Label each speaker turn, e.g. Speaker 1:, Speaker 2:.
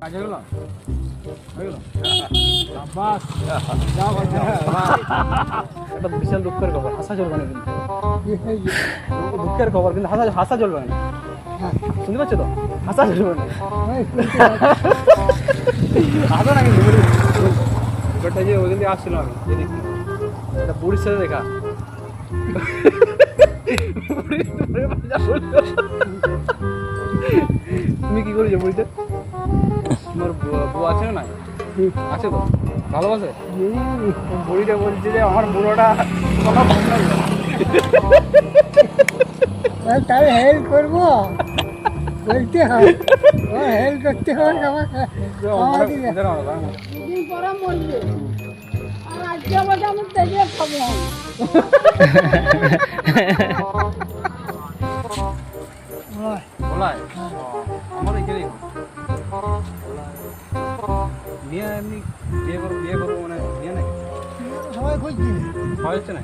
Speaker 1: কাজ হয়ে গেল হয়ে গেল বাস যাও ভাই এটা বিশাল দুঃখের খবর হাসা চলবে না কিন্তু দুঃখের খবর কিন্তু হাসা চলবে না শুনতে পাচ্ছ তো হাসা চলবে না হাসো না কিন্তু ব্যাপারটা যে ওই দিন দিয়ে আসছিল আমি এটা বুড়ির সাথে দেখা তুমি কি করেছো বুড়িতে তোমার বউ আছে না আছে তো ভালোবাসে বুড়িটা বলছে যে আমার বুড়োটা
Speaker 2: তাই হেল্প করবো বলতে হবে হেল্প করতে হবে দুদিন পরে মরবে আর আজকে আবার আমি তেজে খাবো
Speaker 1: বলায় আমার এখানেই নিয়ে এমনি বিয়ে করবো মানে নিয়ে নাকি
Speaker 2: সবাই খুঁজছি
Speaker 1: হয় হচ্ছে না